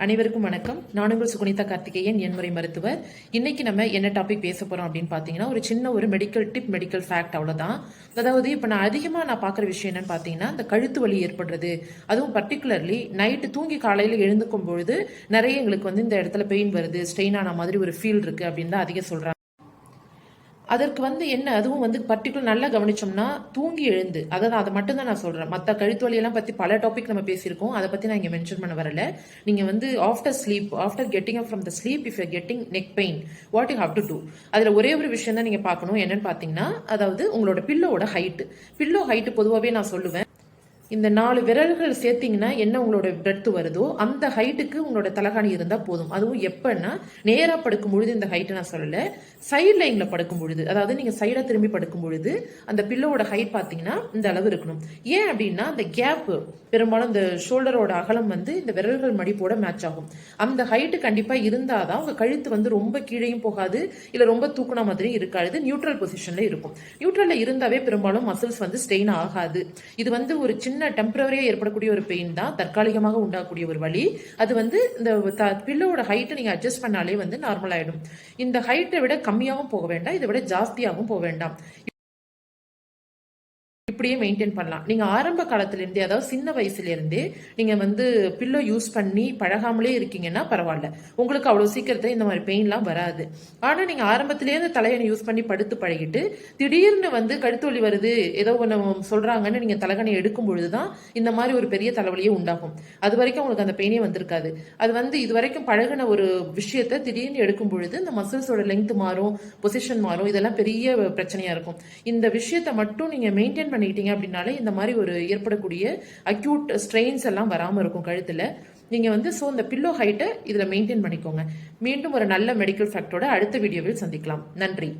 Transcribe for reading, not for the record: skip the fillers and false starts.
அனைவருக்கும் வணக்கம். நான் உங்கள் சுகுனிதா கார்த்திகேயன், எண்முறை மருத்துவர். இன்னைக்கு நம்ம என்ன டாபிக் பேச போறோம் அப்படின்னு பாத்தீங்கன்னா, ஒரு சின்ன ஒரு மெடிக்கல் ஃபேக்ட் அவ்வளவுதான். அதாவது இப்ப நான் அதிகமா பாக்குற விஷயம் என்னன்னு பாத்தீங்கன்னா, இந்த கழுத்து வலி ஏற்படுறது, அதுவும் பர்டிகுலர்லி நைட்டு தூங்கி காலையில எழுந்துக்கும் பொழுது நிறைய எங்களுக்கு இந்த இடத்துல பெயின் வருது, ஸ்ட்ரெயின் ஆன மாதிரி ஒரு ஃபீல் இருக்கு அப்படின்னு தான் அதிகம் சொல்றாங்க. அதற்கு என்ன அதுவும் பர்டிகுலர் நல்லா கவனிச்சோம்னா தூங்கி எழுந்து, அதாவது அதை மட்டும் தான் நான் சொல்றேன். மற்ற கழுத்து வலியெல்லாம் பத்தி பல டாபிக் நம்ம பேசியிருக்கோம், அதை பத்தி நான் இங்க மென்ஷன் பண்ண வரல. நீங்க after getting up from the sleep, if you getting neck pain, what you have to do. அதுல ஒரே ஒரு விஷயம் தான் நீங்க பார்க்கணும். என்னன்னு பாத்தீங்கன்னா, அதாவது உங்களோட பில்லோட ஹைட். பில்லோ ஹைட் பொதுவாகவே நான் சொல்லுவேன், இந்த 4 விரல்கள் சேர்த்தீங்கன்னா என்ன உங்களோட பிரெத் வருதோ அந்த ஹைட்டுக்கு உங்களோட தலகாணி இருந்தால் போதும். அதுவும் எப்பன்னா நேராக படுக்கும் பொழுது இந்த ஹைட்டை நான் சொல்லலை, சைட் லைன்ல படுக்கும் பொழுது, அதாவது நீங்க சைடா திரும்பி படுக்கும் பொழுது அந்த பில்லோட ஹைட் பார்த்தீங்கன்னா இந்த அளவு இருக்கணும். ஏன் அப்படின்னா அந்த கேப் பெரும்பாலும் இந்த ஷோல்டரோட அகலம் இந்த விரல்கள் மடிப்போட மேட்ச் ஆகும். அந்த ஹைட்டு கண்டிப்பா இருந்தாதான் உங்க கழுத்து ரொம்ப கீழையும் போகாது, இல்ல ரொம்ப தூக்குன மாதிரி இருக்காது, நியூட்ரல் பொசிஷன்ல இருக்கும். நியூட்ரல்ல இருந்தாவே பெரும்பாலும் மசில்ஸ் ஸ்ட்ரெயின் ஆகாது. இது ஒரு சின்ன டெம்பரரியா ஏற்படக்கூடிய ஒரு பெயின் தான், தற்காலிகமாக உண்டாகக்கூடிய ஒரு வலி. அது இந்த பில்லோட ஹைட்டை நீங்க அட்ஜஸ்ட் பண்ணாலே நார்மல் ஆயிடும். இந்த ஹைட்டை விட கம்மியாகவும் போக வேண்டாம், இதை விட ஜாஸ்தியாகவும் போக வேண்டாம். இப்படியே மெயின்டைன் பண்ணலாம். நீங்க ஆரம்ப காலத்துல இருந்தே, அதாவது சின்ன வயசுல இருந்தே நீங்க பில்லோ யூஸ் பண்ணி பழகாமலே இருக்கீங்கன்னா பரவாயில்ல, உங்களுக்கு அவ்வளவு சீக்கிரத்துல இந்த மாதிரி பெயின்லாம் வராது. ஆனா நீங்க ஆரம்பத்திலேயே தலையணை யூஸ் பண்ணி படுத்து பழகிட்டு திடீர்னு கழுத்து வலி வருது ஏதோ ஒன்று சொல்றாங்கன்னு நீங்க தலைகணை எடுக்கும் பொழுதுதான் இந்த மாதிரி ஒரு பெரிய தலைவலியே உண்டாகும். அது வரைக்கும் உங்களுக்கு அந்த பெயினே வந்திருக்காது. அது இது வரைக்கும் பழகின ஒரு விஷயத்த திடீர்னு எடுக்கும் பொழுது இந்த மசில்ஸோட லெங்த் மாறும், பொசிஷன் மாறும், இதெல்லாம் பெரிய பிரச்சனையா இருக்கும். இந்த விஷயத்தை மட்டும் நீங்க மெயின்டைன் பண்ணிட்டீங்க அப்படின்னாலே இந்த மாதிரி ஒரு ஏற்படக்கூடிய அக்யூட் ஸ்ட்ரெயின்ஸ் எல்லாம் வராம இருக்கும் கழுத்துல. நீங்க சோ இந்த பில்லோ ஹைட்டை இதுல மெயின்டைன் பண்ணிக்கோங்க. மீண்டும் ஒரு நல்ல மெடிக்கல் ஃபேக்டோட அடுத்த வீடியோவில் சந்திக்கலாம். நன்றி.